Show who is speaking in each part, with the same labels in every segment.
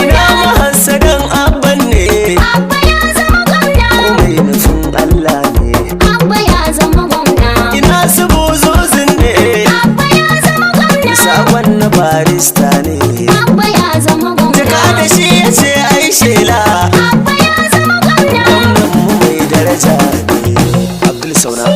Speaker 1: Ina mahassadan abban ne, komai nufin Allah ne. Ina su buzuzin ne, sakon na barista ne. Jaka da shi ya ce ai shela, gwamnan mu mai daraja ne. Abdul Sauna.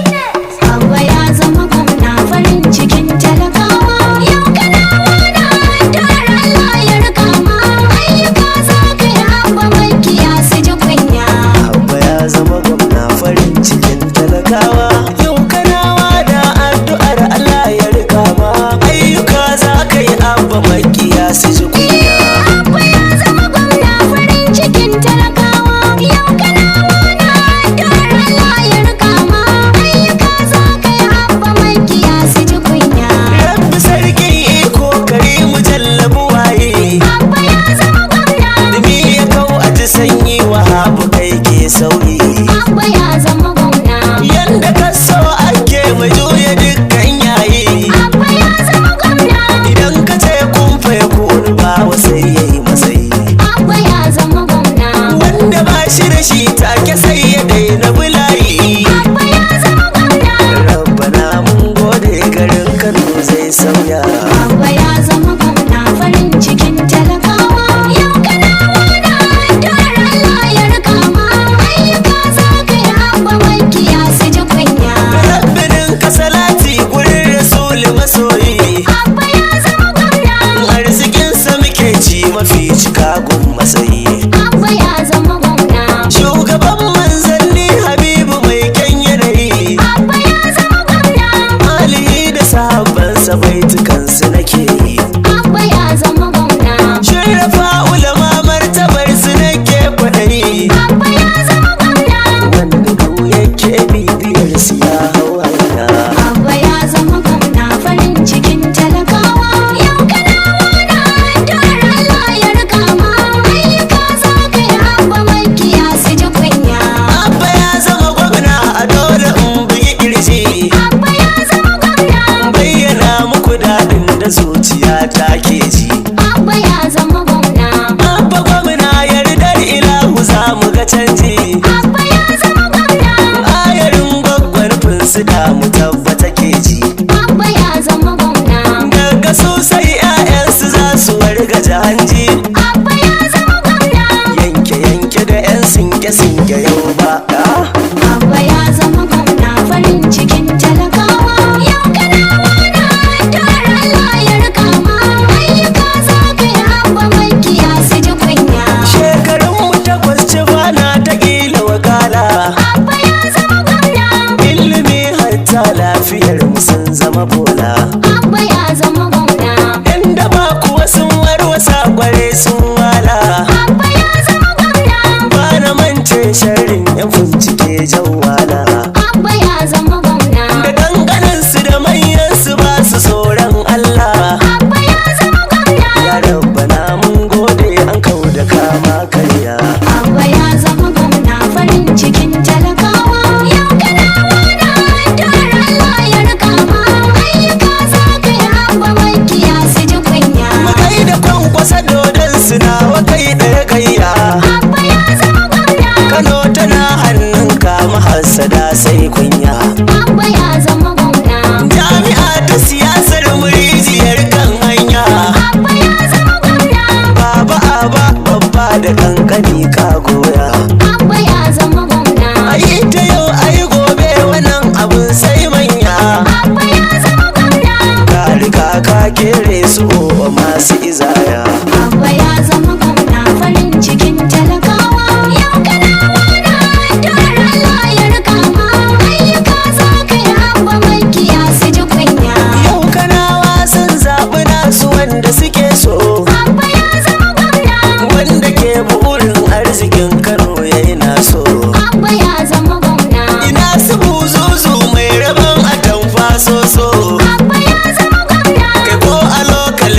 Speaker 1: Baitukansu nake yi,
Speaker 2: Abba ya zama gwamna.
Speaker 1: Shirrafa ulama martabar su nake kwaɗayi,
Speaker 2: Abba ya zama gwamna.
Speaker 1: wanda duk yake bibiyar su ya hau hanya.
Speaker 2: Abba ya zama gwamna farin cikin talakawa. Yau kanawa na addu'ar Allah ya rika ma. Ayyuka za ka yi Abba makiya su ji kunya.
Speaker 1: Abba ya zama gwamna a dole in bugi kirji,
Speaker 2: Abba ya zama gwamna.
Speaker 1: bayyana muku daɗin da zuciya ta ke ji.
Speaker 2: Abba ya zama gwamna.
Speaker 1: Abba gwamna yardar ilahu za mu ga canji,
Speaker 2: Abba ya zama gwamna.
Speaker 1: ayarin gwaggwar su da mu tabbata ke ji.
Speaker 2: Abba ya zama gwamna.
Speaker 1: Daga sosai 'ya'yansu za su warga hanji,
Speaker 2: Abba ya zama gwamna.
Speaker 1: yanke da 'yan sinke yau ba.
Speaker 2: Abba ya zama gwamna farin cikin talakawa. Yau kanawa na addu'ar Allah ya rika ma. Ayyuka za ka yi Abba makiya su ji kunya.
Speaker 1: Shekarun mu takwas ci bana ta ƙila wakala,
Speaker 2: Abba ya zama gwamna.
Speaker 1: ilimi hatta lafiyar mu sun zama bola.
Speaker 2: Abba ya zama gwamna.
Speaker 1: Inda ba kuwa sun warwasa kware sun wala,
Speaker 2: Abba ya zama gwamna.
Speaker 1: ba na mance sharrin 'yan bincike jawala.
Speaker 2: Abba ya zama gwamna.
Speaker 1: Da danganansu da manyansu ba su tsoron Allah.
Speaker 2: Abba ya zama gwamna.
Speaker 1: Ya rabbana mun gode an kau da kama karya.
Speaker 2: Abba ya zama gwamna farin cikin talakawa. Yau kanawa na addu'ar Allah ya rika ma. Ayyuka za ka yi Abba makiya su ji kunya.
Speaker 1: Mu kai da kwankwasa dodon sinawa kai ɗaya gayya.
Speaker 2: Abba ya zama gwamna.
Speaker 1: Kano tana hannunka mahassada sai kunya.
Speaker 2: Abba ya zama gwamna.
Speaker 1: Jami'a ta siyasar murijiyar kan hanya.
Speaker 2: Abba ya zama gwamna.
Speaker 1: Baba aba babba da kankani ka goya.
Speaker 2: Abba ya zama gwamna.
Speaker 1: Ayi ta yau ayi gobe wannan abun sai manya.
Speaker 2: Abba ya zama gwamna.
Speaker 1: Ka riga ka kere su gobe masu izaya.
Speaker 2: Abba ya zama gwamna farin cikin talakawa. Yau kanawa na addu'ar Allah ya rika ma. Ayyuka za ka yi Abba makiya su ji kunya.
Speaker 1: Yau kanawa sun zaɓi nasu wanda suke so,
Speaker 2: Abba ya zama gwamna.
Speaker 1: wanda ke burin arzikin Kano ya yi naso.
Speaker 2: Abba ya zama gwamna.
Speaker 1: Ina su buzuzu mai rabon atamfa soso,
Speaker 2: Abba ya zama gwamna.
Speaker 1: kai ko a lokal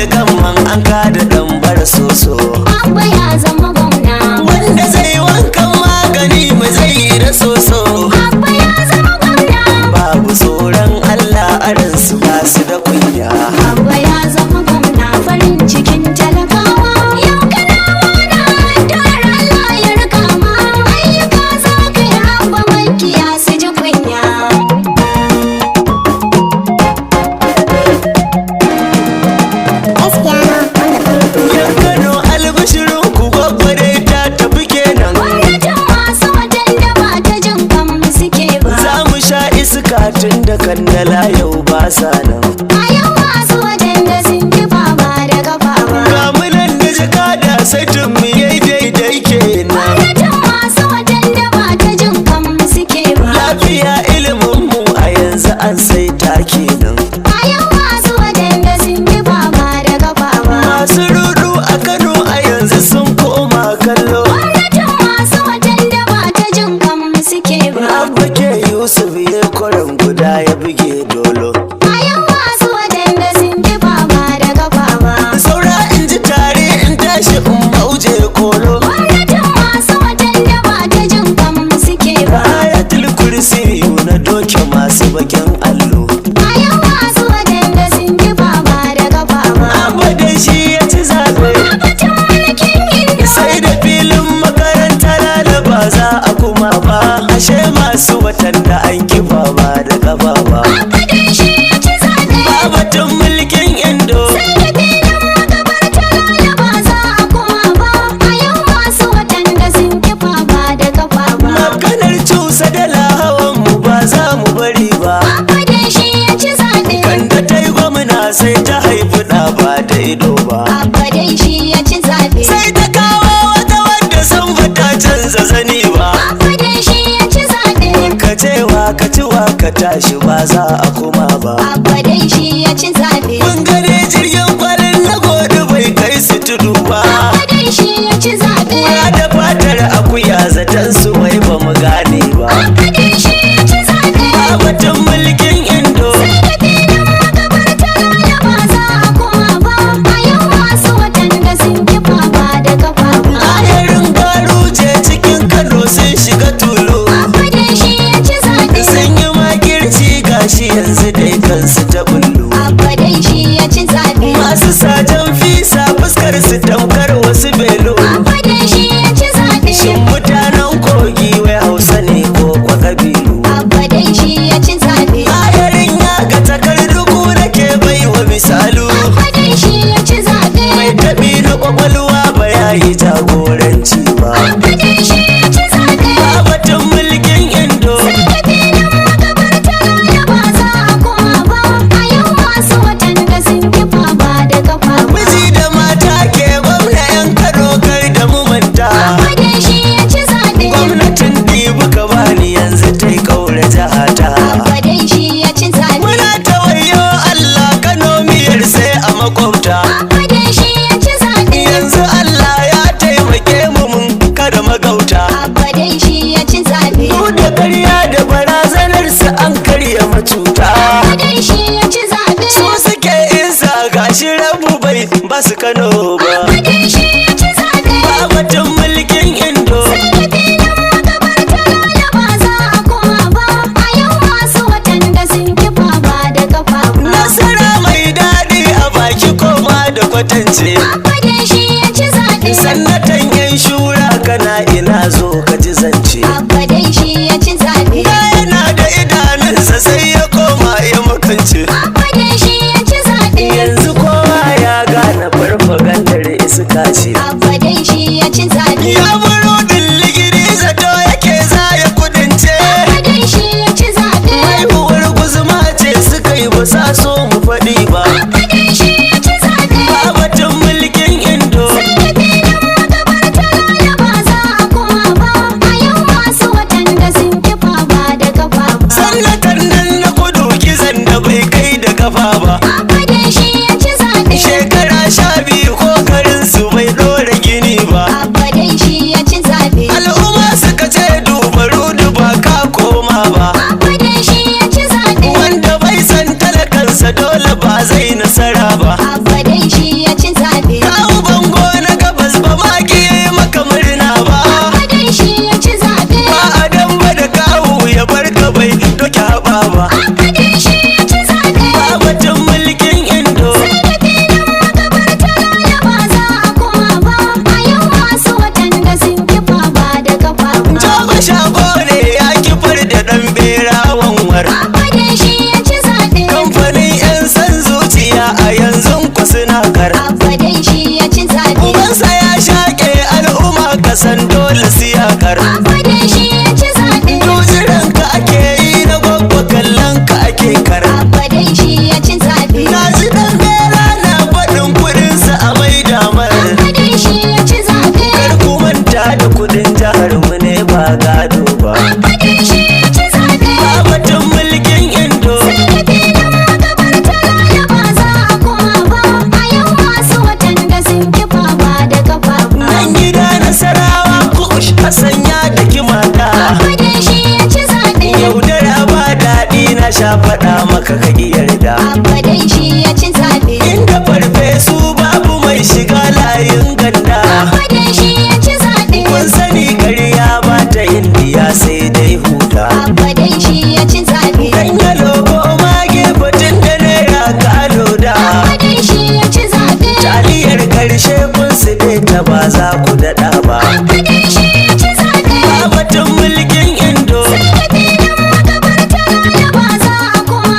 Speaker 1: ba.
Speaker 2: Abba dai shi ya ci zaɓe.
Speaker 1: Ba batun mulkin Indo.
Speaker 2: Sai da filin makabarta da ba za a kuma ba. A yau masu waɗanda sun kifa ba da kafa ba.
Speaker 1: Maganar cusa dala hawan mu ba za mu bari ba.
Speaker 2: Abba dai shi ya ci zaɓe.
Speaker 1: Kanda ta yi gwamna sai ta haifi ɗa ba da ido ba.
Speaker 2: Abba dai shi ya ci zaɓe.
Speaker 1: Sai ta kawo wata wadda san ba ta canza zani ba.
Speaker 2: Abba dai shi ya ci zaɓe.
Speaker 1: Ka cewa ka ciwa ka tashi ba za a kuma ba.
Speaker 2: Abba dai shi ya ci zaɓe.
Speaker 1: Mun gane jirgin kwarin na gode bai kai su tudu ba.
Speaker 2: Abba dai shi ya ci zaɓe.
Speaker 1: Ya da fatar akuya zaton su wai ba mu gane ba.
Speaker 2: Abba dai shi ya ci zaɓe.
Speaker 1: Ba batun mulkin Indo.
Speaker 2: Sai da filin makabarta da ba za a kuma ba. A yau masu waɗanda sun kifa ba da kafa ba.
Speaker 1: Ayarin garu ce cikin Kano sun shiga tulu.
Speaker 2: Abba dai shi ya ci zaɓe.
Speaker 1: Sun yi makirci gashi yanzu dai kansu ta bullu.
Speaker 2: Abba dai shi ya ci zaɓe.
Speaker 1: Masu sajan fisa fuskar su tamkar wasu belo.
Speaker 2: Abba dai shi ya ci zaɓe.
Speaker 1: Shin mutanen kogi wai Hausa ne ko kwa kabilu?
Speaker 2: Abba dai shi ya ci zaɓe.
Speaker 1: Ayarin ya ga takarduku da ke bai wa misalu.
Speaker 2: Abba dai shi ya ci zaɓe.
Speaker 1: Mai taɓi na kwakwalwa ba ya yi jagoranci ba.
Speaker 2: Abba dai shi ya ci zaɓe.
Speaker 1: Ba batun mulkin Indo.
Speaker 2: Sai da filin makabarta da ba za a kuma ba. A yau masu waɗanda sun kifa ba da kafa ba.
Speaker 1: Miji da mata ke gwamna 'yan Kano kar da mu manta.
Speaker 2: Abba dai shi ya ci zaɓe.
Speaker 1: Gwamnatin ɗibu ka bani yanzu ta yi ƙaura jihata.
Speaker 2: Abba dai shi ya ci zaɓe.
Speaker 1: Muna ta wayo Allah Kano miyar sai a makwabta.
Speaker 2: Abba dai shi ya ci zaɓe.
Speaker 1: Yanzu Allah ya taimake mu mun kada magauta.
Speaker 2: Abba dai shi ya ci zaɓe.
Speaker 1: Mu da ƙarya da barazanar su an karya macuta.
Speaker 2: Abba dai shi ya ci zaɓe.
Speaker 1: Su suke isa gashi rabu bai ba su Kano ba.
Speaker 2: Abba dai shi ya ci zaɓe.
Speaker 1: Ba batun mulkin Indo.
Speaker 2: Sai da filin makabarta da ba za a kuma ba. A yau masu waɗanda sun kifa ba da kafa ba.
Speaker 1: Nasara mai daɗi a baki koma da kwatance.
Speaker 2: Abba dai shi ya ci zaɓe.
Speaker 1: Sannatan yan shura kana ina zo ka ji zance.
Speaker 2: Abba dai shi ya ci zaɓe.
Speaker 1: Da yana da idanunsa sai ya koma ya makance.
Speaker 2: Abba dai shi ya ci zaɓe.
Speaker 1: Yanzu kowa ya gane farfagandar iska ce.
Speaker 2: Abba dai shi ya ci zaɓe.
Speaker 1: Ya buro ligiri zato yake za ya kudince.
Speaker 2: Abba dai shi ya ci zaɓe.
Speaker 1: Haihuwar guzuma ce suka yi ba sa so mu faɗi ba.
Speaker 2: Abba dai shi ya ci zaɓe.
Speaker 1: Ba batun mulkin Indo.
Speaker 2: Sai da filin makabarta da ba za a kuma ba. A yau masu waɗanda sun kifa ba da kafa ba.
Speaker 1: Sannatar nan na kudu kizan da bai kai da kafa ba.
Speaker 2: Abba dai shi ya ci zaɓe.
Speaker 1: Shekara 12 kokarin su bai ɗora gini ba.
Speaker 2: Abba dai shi ya ci zaɓe.
Speaker 1: Al'umma suka ce dubaru ba ka koma ba.
Speaker 2: Abba dai shi ya ci zaɓe.
Speaker 1: Wanda bai san talakansa dole ba zai nasara ba.
Speaker 2: Abba dai shi ya ci zaɓe.
Speaker 1: Kawo bango na gabas ba ma ki yi maka murna ba.
Speaker 2: Abba dai shi ya ci zaɓe.
Speaker 1: Ba a damba da kawu ya bar ka bai doke haɓa ba.
Speaker 2: Abba dai shi ya ci zaɓe.
Speaker 1: Ba batun mulkin Indo.
Speaker 2: Sai da filin makabarta da ba za a kuma ba. A yau masu waɗanda sun kifa ba da kafa ba.
Speaker 1: Jogo shago ne ya kifar da ɗan bera wanwar.
Speaker 2: Abba dai shi ya ci zaɓe.
Speaker 1: Kamfanin 'yan san zuciya a yanzu ku suna kar.
Speaker 2: Abba dai shi ya ci zaɓe.
Speaker 1: Ubansa ya shaƙe al'umma kasan dole siyakar.
Speaker 2: Abba dai shi ya ci zaɓe.
Speaker 1: Dujiran ka ake yi na gwagwa kallon ka ake kar.
Speaker 2: Abba dai shi ya ci zaɓe.
Speaker 1: Na ji ɗan bera na faɗin kuɗinsa a mai damar.
Speaker 2: Abba dai shi ya ci zaɓe.
Speaker 1: Kar ku manta da kuɗin jihar mu ne ba gado ba.
Speaker 2: Abba dai shi ya ci zaɓe.
Speaker 1: Ba batun mulkin Indo.
Speaker 2: Sai da filin makabarta da ba za a kuma ba. A yau masu waɗanda sun kifa ba da kafa ba.
Speaker 1: Nan gida Nasarawa kush Hassan ya daki mata.
Speaker 2: Abba dai shi ya ci zaɓe.
Speaker 1: Yaudara ba daɗi na sha faɗa maka ka ƙi yarda.
Speaker 2: Abba dai shi ya ci zaɓe.
Speaker 1: Inda farfesu babu mai shiga layin ganda.
Speaker 2: Abba dai shi ya ci zaɓe.
Speaker 1: Kun sani ƙarya ba ta indiya sai dai huta.
Speaker 2: Abba dai shi ya ci zaɓe.
Speaker 1: Dan yalo ko mage batun da naira ka loda.
Speaker 2: Abba dai shi ya ci zaɓe.
Speaker 1: Taliyar ƙarshe kun su ta ba za ku daɗa ba.
Speaker 2: Abba dai shi ya ci zaɓe.
Speaker 1: Ba batun mulkin Indo.
Speaker 2: Sai da filin makabarta da ba za a kuma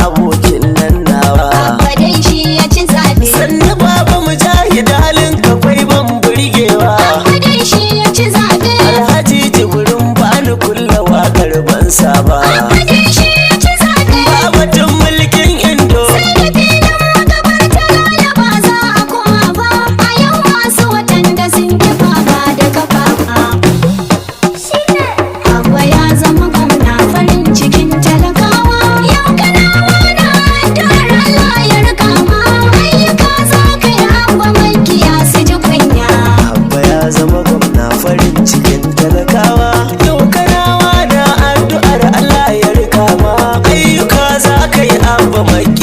Speaker 1: abokin nan nawa.
Speaker 2: Abba dai shi ya ci zaɓe.
Speaker 1: Sannu baba mujahid halin ka kwai ban burgewa.
Speaker 2: Abba dai shi ya ci zaɓe.
Speaker 1: Alhaji jibrin bani kulla waƙar ban saba.
Speaker 2: Abba dai shi ya ci zaɓe.
Speaker 1: Babatun mulkin indo.
Speaker 2: Sai da filin magabarta da ba za a koma ba. A yau masu watan da sun ki fama da kafafa. Abba ya zama gwamna farin cikin talakawa. Yau kanawa na addu'ar Allah ya rika ma. Ayyuka za ka yi Abba makiya su ji kunya.
Speaker 1: Abba ya zama gwamna farin cikin talakawa. Yau kanawa da addu'ar Allah ya rika ma. Ayyuka za ka yi Abba maki